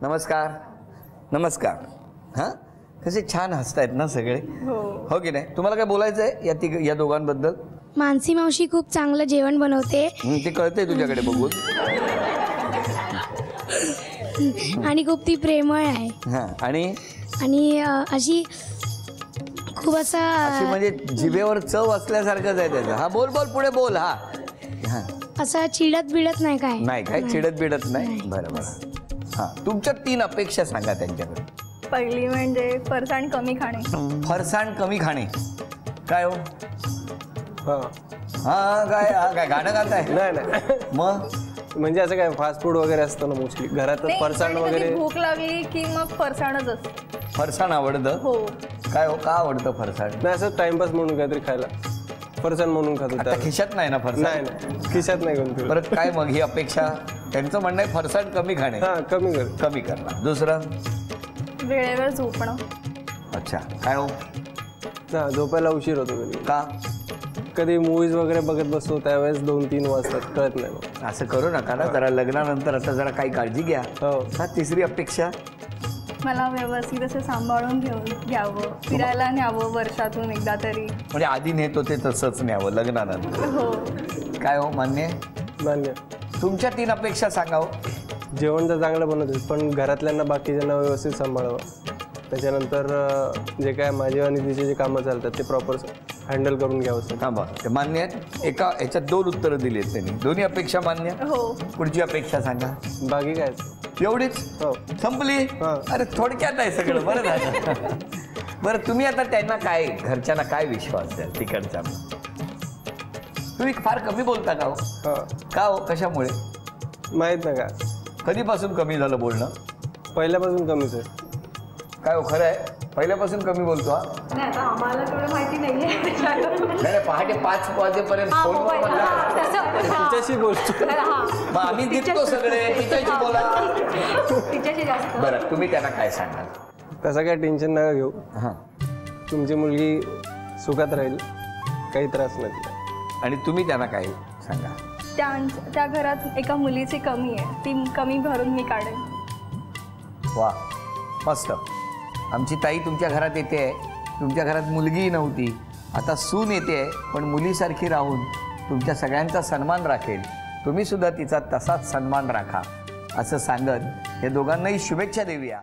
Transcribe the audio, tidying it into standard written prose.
नमस्कार नमस्कार. हां, कसे छान हसतायत ना सगळे. हो की नाही? तुम्हाला काय बोलायचं आहे या दोघांबद्दल? मानसी मावशी खूप चांगलं जेवण बनवते ते कळतंय तुझ्याकडे बघून. आणि खूप ती प्रेमळ आहे. हां, आणि अशी खूप अशी असा म्हणजे जिभेवर चव असल्यासारखंच आहे त्याचं. हा बोल बोल पुढे बोल. हा हां, असं चिडत बिडत नाही काय. नाही काय चिडत बिडत नाही. बरं बरं. हां, तुमच्या 3 अपेक्षा सांगा त्यांच्याकडे. पहिली म्हणजे फरसाण कमी खाणे. फरसाण कमी खाणे. काय हो? हां हां, काय गाणं गाताय? नाही नाही मग म्हणजे असं काय फास्ट फूड वगैरे असतं ना मोस्टली घरात नाही, फरसाण पण कधी वगैरे. भूक लागली की मग फरसाणच असतं. फरसाण आवडतं? हो. काय हो, का आवडतं फरसाण? नाही असं टाइमपास म्हणून काहीतरी खायला फरसाण म्हणून खात आता होता. खिशात नाही ना नाही फरसाण? नाही खिशात नाही घेऊन परत काय मग ही अपेक्षा? त्यांचं म्हणणं आहे फरसाण कमी खाणे. हां कमी कर. कमी करणार. दुसरं? वेळेवर झोपणं. अच्छा, काय हो? हां झोपायला उशीर होतो कधी का? कधी मूवीज वगैरे बघत बसतो त्यावेळेस 2-3 वाजतात कळत नाही मग. असं करू नका ना जरा. लग्नानंतर आता जरा काही काळजी घ्या. हो हा, तिसरी अपेक्षा? मला व्यवस्थित असं सांभाळून घ्यावं, फिरायला न्यावं वर्षातून एकदा तरी. म्हणजे आधी नेत होते तसंच न्यावं लग्नानंतर. हो. काय हो, मान्य आहे? मान्य. तुमच्या 3 अपेक्षा सांगा हो. जेवण तर चांगलं बनवते पण घरातल्यांना बाकीच्यांना व्यवस्थित सांभाळावं. त्याच्यानंतर जे काय माझे आणि तिचे जे कामं चालतात ते प्रॉपर हँडल करून घ्यावं. थांबा, ते मान्य आहेत? एका ह्याच्यात 2 उत्तरं दिली आहेत त्यांनी. दोन्ही अपेक्षा मान्य? हो. पुढची अपेक्षा सांगा. बाकी काय एवढीच हो संपली? हां. अरे थोडक्यात आहे सगळं. बरं झालं. बरं, तुम्ही आता त्यांना काय, घरच्यांना काय विश्वास द्याल तिकडच्या? तुम्ही फार कमी बोलता का हो? हां का हो, कशामुळे? माहीत नाही का कधीपासून कमी झालं बोलणं? पहिल्यापासून कमीच आहे. काय हो, खरं आहे? पहिल्यापासून कमी बोलतो? हा, नाही आता आम्हाला तेवढं माहिती नाहीये. नाही पहाटे 5 वाजेपर्यंत फोनवर बोलला. तिच्याशी बोलतो. मग आम्ही दिसतो सगळे, तिच्याशी बोला. तिच्याशी जास्त. बरं, तुम्ही त्यांना काय सांगाल? तसं काय टेन्शन नका घेऊ. हां, तुमची मुलगी सुखात राहील, काही त्रास नाही तिला. आणि तुम्ही त्यांना काय सांगा? त्या घरात एका मुलीची कमी आहे, ती कमी भरून मी काढेन. वा, मस्त. आमची ताई तुमच्या घरात येते आहे. तुमच्या घरात मुलगी नव्हती, आता सून येते आहे, पण मुलीसारखी राहून तुमच्या सगळ्यांचा सन्मान राखेल. तुम्ही सुद्धा तिचा तसाच सन्मान राखा असं सांगत या दोघांनाही शुभेच्छा देऊया.